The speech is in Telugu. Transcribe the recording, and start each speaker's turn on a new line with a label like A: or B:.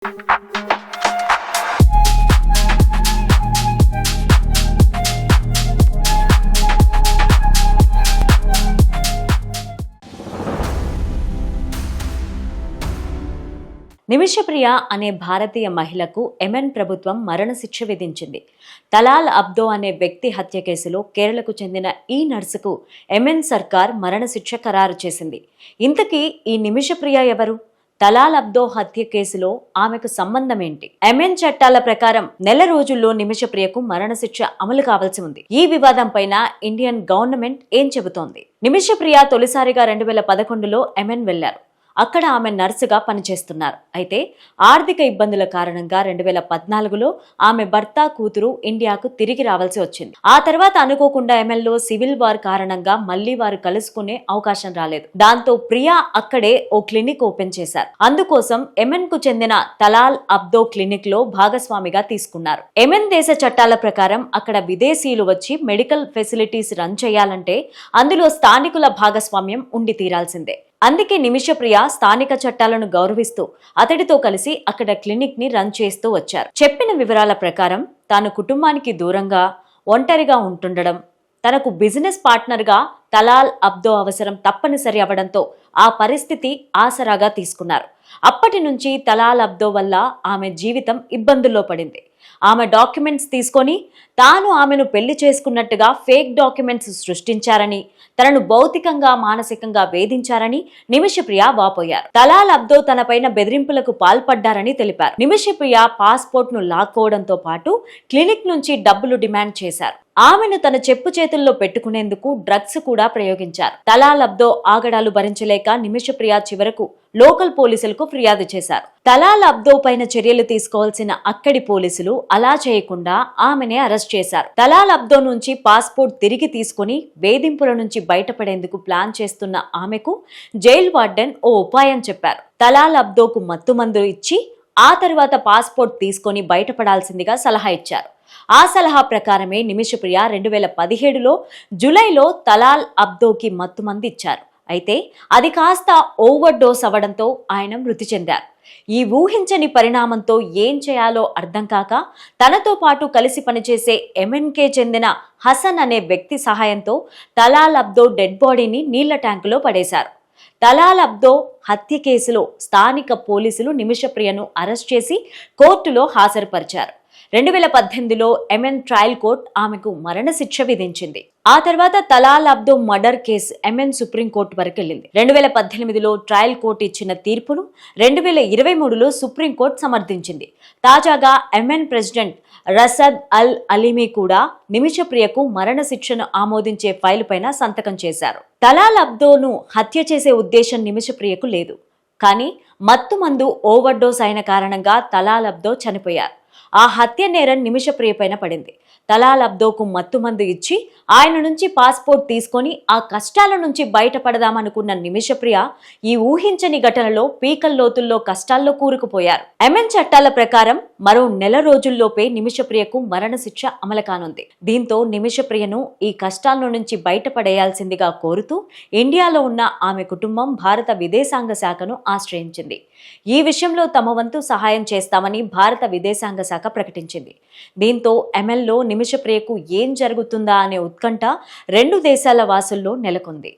A: నిమిషప్రియ అనే భారతీయ మహిళకు యెమెన్ ప్రభుత్వం మరణశిక్ష విధించింది. తలాల్ అబ్దో అనే వ్యక్తి హత్య కేసులో కేరళకు చెందిన ఈ నర్సుకు యెమెన్ సర్కార్ మరణశిక్ష ఖరారు చేసింది. ఇంతకీ ఈ నిమిషప్రియ ఎవరు? తలాల్ అబ్దో హత్య కేసులో ఆమెకు సంబంధం ఏంటి? యెమెన్ చట్టాల ప్రకారం నెల రోజుల్లో నిమిషప్రియకు మరణశిక్ష అమలు కావాల్సి ఉంది. ఈ వివాదం పైన ఇండియన్ గవర్నమెంట్ ఏం చెబుతోంది? నిమిషప్రియ తొలిసారిగా 2011లో యెమెన్ వెళ్లారు. అక్కడ ఆమె నర్సుగా పనిచేస్తున్నారు. అయితే ఆర్థిక ఇబ్బందుల కారణంగా 2014లో ఆమె భర్త, కూతురు ఇండియాకు తిరిగి రావాల్సి వచ్చింది. ఆ తర్వాత అనుకోకుండా యెమెన్లో సివిల్ వార్ కారణంగా మళ్లీ వారు కలుసుకునే అవకాశం రాలేదు. దాంతో ప్రియా అక్కడే ఓ క్లినిక్ ఓపెన్ చేశారు. అందుకోసం యెమెన్ కు చెందిన తలాల్ అబ్దో క్లినిక్ లో భాగస్వామిగా తీసుకున్నారు. యెమెన్ దేశ చట్టాల ప్రకారం అక్కడ విదేశీయులు వచ్చి మెడికల్ ఫెసిలిటీస్ రన్ చేయాలంటే అందులో స్థానికుల భాగస్వామ్యం ఉండి తీరాల్సిందే. అందుకే నిమిషప్రియ స్థానిక చట్టాలను గౌరవిస్తూ అతడితో కలిసి అక్కడ క్లినిక్ ని రన్ చేస్తూ వచ్చారు. చెప్పిన వివరాల ప్రకారం తాను కుటుంబానికి దూరంగా ఒంటరిగా ఉంటుండడం, తనకు బిజినెస్ పార్ట్నర్ గా తలాల్ అబ్దో అవసరం తప్పనిసరి అవడంతో ఆ పరిస్థితి ఆసరాగా తీసుకున్నారు. అప్పటి నుంచి తలాల్ అబ్దో వల్ల ఆమె జీవితం ఇబ్బందుల్లో పడింది. ఆమె డాక్యుమెంట్స్ తీసుకొని తాను ఆమెను పెళ్లి చేసుకున్నట్టుగా ఫేక్ డాక్యుమెంట్స్ సృష్టించారని, తనను భౌతికంగా మానసికంగా వేధించారని నిమిషప్రియ వాపోయారు. తలాల్ అబ్దో తనపైన బెదిరింపులకు పాల్పడ్డారని తెలిపారు. నిమిషప్రియ పాస్పోర్ట్ ను లాక్కోవడంతో పాటు క్లినిక్ నుంచి డబ్బులు డిమాండ్ చేశారు. ఆమెను తన చెప్పు చేతుల్లో పెట్టుకునేందుకు డ్రగ్స్ కూడా ప్రయోగించారు. తలాల్ అబ్దో ఆగడాలు భరించలేక నిమిషప్రియ చివరకు లోకల్ పోలీసులకు ఫిర్యాదు చేశారు. తలాల్ అబ్దో పైన చర్యలు తీసుకోవాల్సిన అక్కడి పోలీసులు అలా చేయకుండా ఆమెనే అరెస్ట్ చేశారు. తలాల్ అబ్దో నుంచి పాస్పోర్ట్ తిరిగి తీసుకుని వేధింపుల నుంచి బయటపడేందుకు ప్లాన్ చేస్తున్న ఆమెకు జైల్ వార్డెన్ ఓ ఉపాయం చెప్పారు. తలాల్ అబ్దోకు మత్తుమందు ఇచ్చి ఆ తర్వాత పాస్పోర్ట్ తీసుకొని బయటపడాల్సిందిగా సలహా ఇచ్చారు. ఆ సలహా ప్రకారమే నిమిషప్రియ 2017లో జూలైలో తలాల్ అబ్దోకి మత్తుమందు ఇచ్చారు. అయితే అది కాస్త ఓవర్ డోస్ అవ్వడంతో ఆయన మృతి చెందారు. ఈ ఊహించని పరిణామంతో ఏం చేయాలో అర్థం కాక తనతో పాటు కలిసి పనిచేసే యెమెన్కే చెందిన హసన్ అనే వ్యక్తి సహాయంతో తలాల్ అబ్దో డెడ్ బాడీని నీళ్ల ట్యాంకులో పడేశారు. తలాల్ అబ్దో హత్య కేసులో స్థానిక పోలీసులు నిమిషప్రియను అరెస్ట్ చేసి కోర్టులో హాజరుపరిచారు. 2018లో యెమెన్ ట్రయల్ కోర్టు ఆమెకు మరణశిక్ష విధించింది. ఆ తర్వాత Talal Abdo murder case Yemen supreme court వరకు వెళ్ళింది. 2018లో ట్రయల్ కోర్టు ఇచ్చిన తీర్పును 2023లో సుప్రీంకోర్టు సమర్థించింది. తాజాగా యెమెన్ ప్రెసిడెంట్ రసద్ అల్ అలీమీ కూడా నిమిషప్రియకు మరణశిక్షను ఆమోదించే ఫైల్ పైన సంతకం చేశారు. తలాల్ అబ్దోను హత్య చేసే ఉద్దేశం నిమిషప్రియకు లేదు. కానీ మత్తుమందు ఓవర్ డోస్ అయిన కారణంగా తలాల్ అబ్దో చనిపోయారు. ఆ హత్య నేరం నిమిషప్రియ పైన పడింది. తలాల్ అబ్దోకు మత్తుమందు ఇచ్చి ఆయన నుంచి పాస్పోర్ట్ తీసుకొని ఆ కష్టాల నుంచి బయటపడదామనుకున్న నిమిషప్రియ ఈ ఊహించని ఘటనలో పీకల్లోతుల్లో కష్టాల్లో కూరుకుపోయారు. యెమెన్ చట్టాల ప్రకారం మరో నెల రోజుల్లోపే నిమిషప్రియకు మరణశిక్ష అమలు కానుంది. దీంతో నిమిషప్రియను ఈ కష్టాల నుంచి బయటపడేయాల్సిందిగా కోరుతూ ఇండియాలో ఉన్న ఆమె కుటుంబం భారత విదేశాంగ శాఖను ఆశ్రయించింది. ఈ విషయంలో తమ వంతు సహాయం చేస్తామని భారత విదేశాంగ శాఖ ప్రకటించింది. దీంతో యెమెన్లో నిమిషప్రియకు ఏం జరుగుతుందా అనే ఉత్కంఠ రెండు దేశాల వాసుల్లో నెలకొంది.